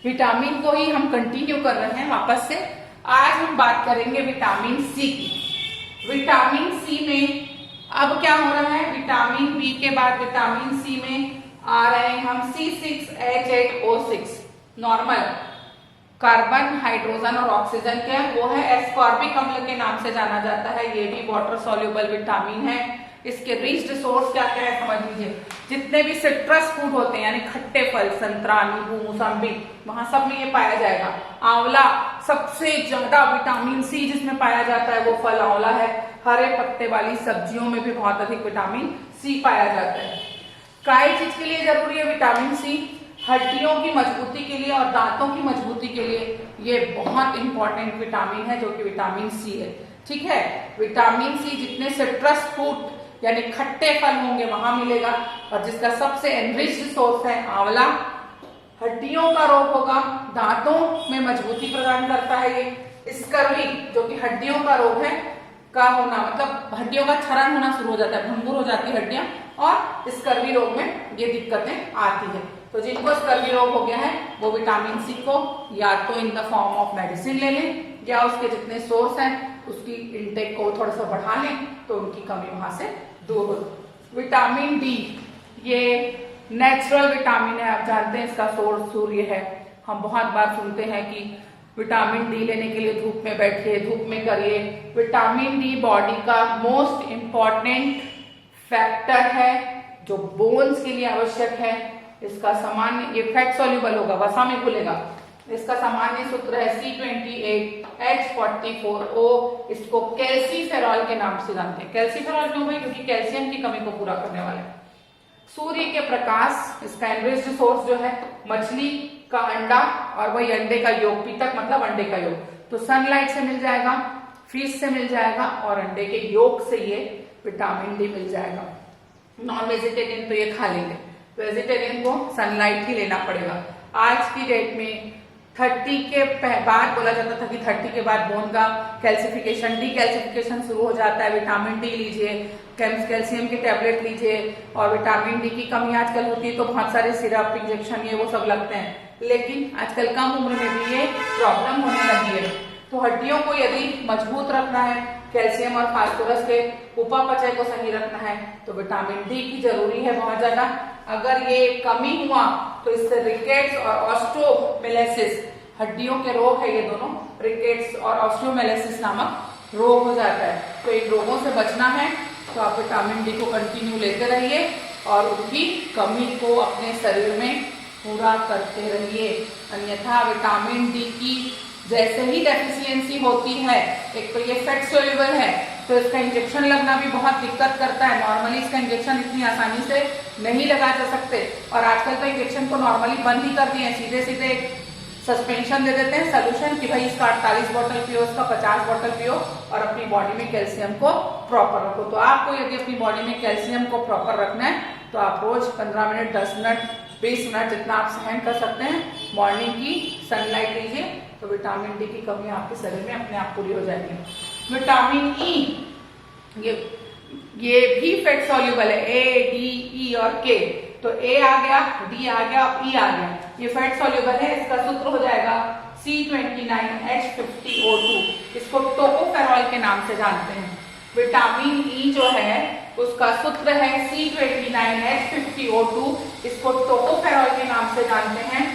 Vitamin को ही हम continue कर रहे हैं वापस से। आज हम बात करेंगे विटामिन सी की। विटामिन सी में अब क्या हो रहा है, विटामिन बी के बाद विटामिन सी में आ रहे हैं हम C6H8O6 नॉर्मल कार्बन, हाइड्रोजन और ऑक्सीजन के, वो है एस्कॉर्बिक अम्ल के नाम से जाना जाता है। ये भी वाटर सॉल्युबल विटामिन है। इसके रिच्ड सोर्स क्या क्या है समझ लीजिए। जितने भी सिट्रस फूड होते हैं यानी खट्टे फल, संतरा, नींबू, मौसम्बी, वहां सब में ये पाया जाएगा। आंवला, सबसे ज्यादा विटामिन सी जिसमें पाया जाता है वो फल आंवला है। हरे पत्ते वाली सब्जियों में भी बहुत अधिक विटामिन सी पाया जाता है। काय चीज के लिए जरूरी है विटामिन सी? हड्डियों की मजबूती के लिए और दांतों की मजबूती के लिए ये बहुत इंपॉर्टेंट विटामिन है, जो कि विटामिन सी है। ठीक है, विटामिन सी जितने सिट्रस फ्रूट यानी खट्टे फल होंगे वहां मिलेगा, और जिसका सबसे एनरिच्ड सोर्स है आंवला। हड्डियों का रोग होगा, दांतों में मजबूती प्रदान करता है ये। स्कर्वी जो कि हड्डियों का रोग है का होना, मतलब हड्डियों का क्षरण होना शुरू हो जाता है, भंगुर हो जाती है हड्डियां, और स्कर्वी रोग में ये दिक्कतें आती है। तो जिनको स्कर्वी रोग हो गया है वो विटामिन सी को या तो in the form of medicine ले लें, या उसके जितने सोर्स हैं उसकी इंटेक को थोड़ा सा बढ़ा लें तो उनकी कमी वहां से दूर हो। विटामिन डी ये नेचुरल विटामिन है, आप जानते हैं इसका सोर्स सूर्य है। हम बहुत बार सुनते हैं कि विटामिन डी लेने के लिए धूप में बैठिए, धूप में करिए। विटामिन डी बॉडी का मोस्ट इंपॉर्टेंट फैक्टर है जो बोन्स के लिए आवश्यक है। इसका सामान्य, ये फैट सॉल्युबल होगा, वसा में घुलेगा। इसका सामान्य सूत्र है C28H44O। इसको कैल्सीफेरॉल के नाम से जानते हैं। कैल्सीफेरॉल क्यों भाई? क्योंकि कैल्शियम की कमी को पूरा करने वाला है। सूर्य के प्रकाश, इसका एनरिच्ड सोर्स जो है मछली का अंडा, और वही अंडे का योग, पीतक मतलब अंडे का योग, तो सनलाइट से मिल जाएगा, फिश से मिल जाएगा, और अंडे के योग से ये विटामिन डी मिल जाएगा। नॉन वेजिटेरियन तो ये खा लेंगे, वेजिटेरियन को सनलाइट ही लेना पड़ेगा। आज की डेट में 30 के बाद बोला जाता था कि 30 के बाद बोन का कैल्सिफिकेशन, डी कैल्सिफिकेशन शुरू हो जाता है। विटामिन डी लीजिए, कैल्शियम के टैबलेट लीजिए, और विटामिन डी की कमी आजकल होती है तो बहुत सारे सिरप, इंजेक्शन ये वो सब लगते हैं। लेकिन आजकल कम उम्र में भी ये प्रॉब्लम होने लगी है। तो हड्डियों को यदि मजबूत रखना है, कैल्शियम और फास्फोरस के उपापचय को सही रखना है, तो विटामिन डी की जरूरी है बहुत ज्यादा। अगर ये कमी हुआ तो इससे रिकेट्स और ऑस्टियोमेलेसिस, हड्डियों के रोग है ये दोनों, रिकेट्स और ऑस्टियोमेलेसिस नामक रोग हो जाता है। तो इन रोगों से बचना है तो आप विटामिन डी को कंटिन्यू लेते रहिए और उनकी कमी को अपने शरीर में पूरा करते रहिए। अन्यथा विटामिन डी की जैसे ही डेफिशिएंसी होती है, एक तो ये फैट सोल्यूबल है तो इसका इंजेक्शन लगना भी बहुत दिक्कत करता है। नॉर्मली इसका इंजेक्शन इतनी आसानी से नहीं लगा जा सकते, और आजकल तो इंजेक्शन को नॉर्मली बंद ही कर दिए हैं। सीधे सीधे सस्पेंशन दे देते हैं, सोल्यूशन कि भाई इसका 48 बोतल पियो, इसका 50 बोतल पियो, और अपनी बॉडी में कैल्शियम को प्रॉपर रखो। तो आपको यदि अपनी बॉडी में कैल्शियम को प्रॉपर रखना है तो आप रोज 15 मिनट, 10 मिनट, 20 मिनट जितना आप सहन कर सकते हैं मॉर्निंग की सनलाइट लीजिए, तो विटामिन डी की कमी आपके शरीर में अपने आप पूरी हो जाएगी। विटामिन ई ये भी फैट सॉल्युबल है, ए, डी, ई और के। तो ए आ गया, डी आ गया, ई आ गया, ये फैट सॉल्युबल है। इसका सूत्र हो जाएगा C29H50O2। इसको टोकोफेरॉल के नाम से जानते हैं। विटामिन ई जो है उसका सूत्र है C29H50O2। इसको टोकोफेरॉल के नाम से जानते हैं।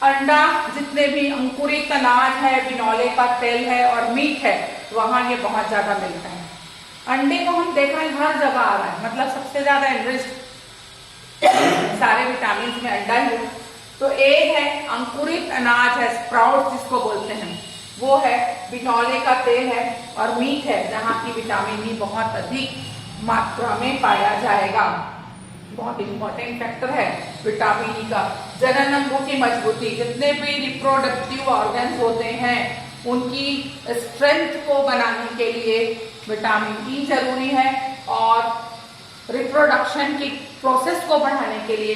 अंडा, जितने भी अंकुरित अनाज है, बिनौले का तेल है और मीट है, वहां ये बहुत ज्यादा मिलता है। अंडे को हम देखा है हर जगह आ रहा है, मतलब सबसे ज्यादा एनरिच्ड सारे विटामिन में अंडा ही। तो एक है अंकुरित अनाज है, स्प्राउट जिसको बोलते हैं, वो है, बिनौले का तेल है, और मीट है जहाँ की विटामिन ई बहुत अधिक मात्रा में पाया जाएगा। बहुत इंपॉर्टेंट फैक्टर है विटामिन ई का। जनन अंगों की मजबूती, जितने भी रिप्रोडक्टिव ऑर्गन्स होते हैं उनकी स्ट्रेंथ को बनाने के लिए विटामिन ई जरूरी है, और रिप्रोडक्शन की प्रोसेस को बढ़ाने के लिए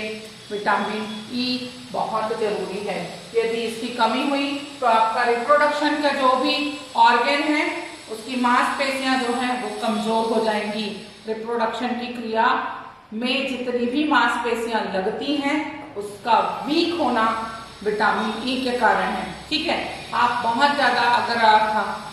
विटामिन ई बहुत जरूरी है। यदि इसकी कमी हुई तो आपका रिप्रोडक्शन का जो भी ऑर्गन है उसकी मांसपेशियां जो हैं वो कमजोर हो जाएंगी। रिप्रोडक्शन की क्रिया में जितनी भी मांसपेशियां लगती हैं उसका वीक होना विटामिन ई के कारण है। ठीक है, आप बहुत ज्यादा अगर आप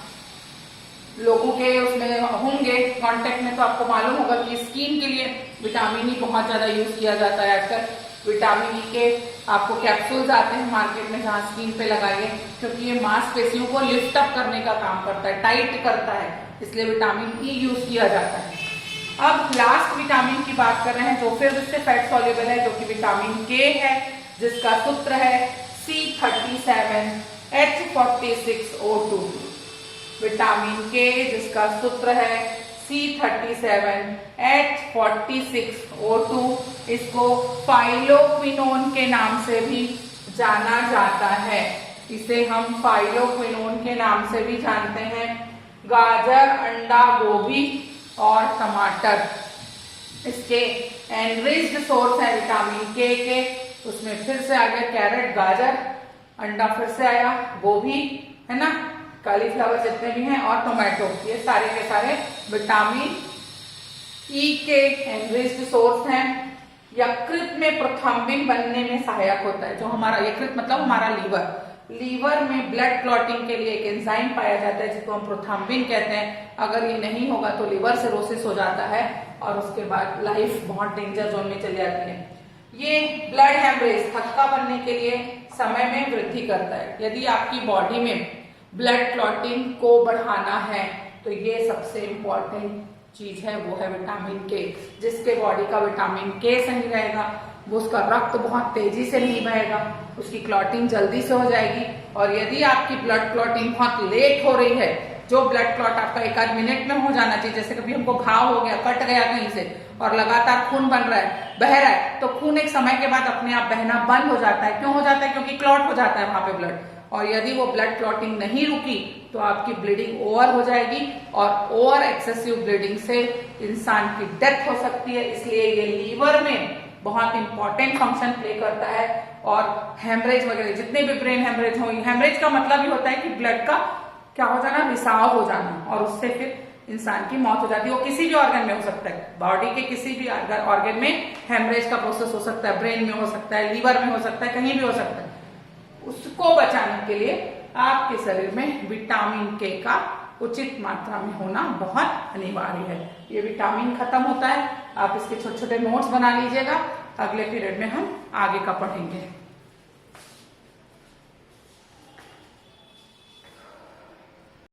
लोगों के उसमें होंगे कांटेक्ट में तो आपको मालूम होगा कि स्किन के लिए विटामिन ई बहुत ज्यादा यूज किया जाता है आजकल। विटामिन ई के आपको कैप्सूल्स आते हैं मार्केट में जहाँ स्किन पे लगाइए, क्योंकि ये मांसपेशियों को लिफ्ट अप करने का काम करता है, टाइट करता है, इसलिए विटामिन ई यूज किया जाता है। अब लास्ट विटामिन की बात कर रहे हैं जो फिर उससे फैट सॉल्युबल है, जो कि विटामिन के है, जिसका सूत्र है C37H46O2। विटामिन के जिसका सूत्र है C37H46O2, इसको फाइलोक्विनोन के नाम से भी जाना जाता है। इसे हम फाइलोक्विनोन के नाम से भी जानते हैं। गाजर, अंडा, गोभी और टमाटर इसके एनरिच्ड सोर्स है विटामिन के। उसमें फिर से आ गया कैरेट, गाजर, अंडा फिर से आया, गोभी है ना, कॉलीफ्लावर जितने भी हैं और टोमेटो, ये सारे के सारे विटामिन ई के एनरिच्ड सोर्स हैं। यकृत में प्रोथ्रोम्बिन बनने में सहायक होता है। जो हमारा यकृत मतलब हमारा लीवर में ब्लड क्लॉटिंग के लिए एक एंजाइम पाया जाता है जिसको हम प्रोथ्रोम्बिन कहते हैं। अगर ये नहीं होगा तो लिवर सिरोसिस हो जाता है और उसके बाद लाइफ बहुत डेंजर जोन में चली जाती है। ये ब्लड हेमरेज, थक्का बनने के लिए समय में वृद्धि करता है। यदि आपकी बॉडी में ब्लड क्लॉटिंग को बढ़ाना है तो ये सबसे इंपॉर्टेंट चीज है, वो है विटामिन के। जिसके बॉडी का विटामिन के सही रहेगा वो उसका रक्त बहुत तेजी से नहीं बहेगा, उसकी क्लॉटिंग जल्दी से हो जाएगी। और यदि आपकी ब्लड क्लॉटिंग बहुत लेट हो रही है, जो ब्लड क्लॉट आपका एक आध मिनट में हो जाना चाहिए, जैसे कभी हमको घाव हो गया, कट गया कहीं से और लगातार खून बन रहा है, बह रहा है, तो खून एक समय के बाद अपने आप बहना बंद हो जाता है। क्यों हो जाता है? क्योंकि क्लॉट हो जाता है वहां पे ब्लड। और यदि वो ब्लड क्लॉटिंग नहीं रुकी तो आपकी ब्लीडिंग ओवर हो जाएगी और ओवर एक्सेसिव ब्लीडिंग से इंसान की डेथ हो सकती है। इसलिए ये लीवर में बहुत इंपॉर्टेंट फंक्शन प्ले करता है। और हेमरेज वगैरह जितने भी ब्रेन हेमरेज हो, हेमरेज का मतलब ही होता है कि ब्लड का क्या हो जाना, रिसाव हो जाना, और उससे फिर इंसान की मौत हो जाती है। वो किसी भी ऑर्गन में हो सकता है, बॉडी के किसी भी ऑर्गन में हेमरेज का प्रोसेस हो सकता है, ब्रेन में हो सकता है, लीवर में हो सकता है, कहीं भी हो सकता है। उसको बचाने के लिए आपके शरीर में विटामिन के का उचित मात्रा में होना बहुत अनिवार्य है। ये विटामिन खत्म होता है, आप इसके छोटे छोटे नोट्स बना लीजिएगा, अगले पीरियड में हम आगे का पढ़ेंगे।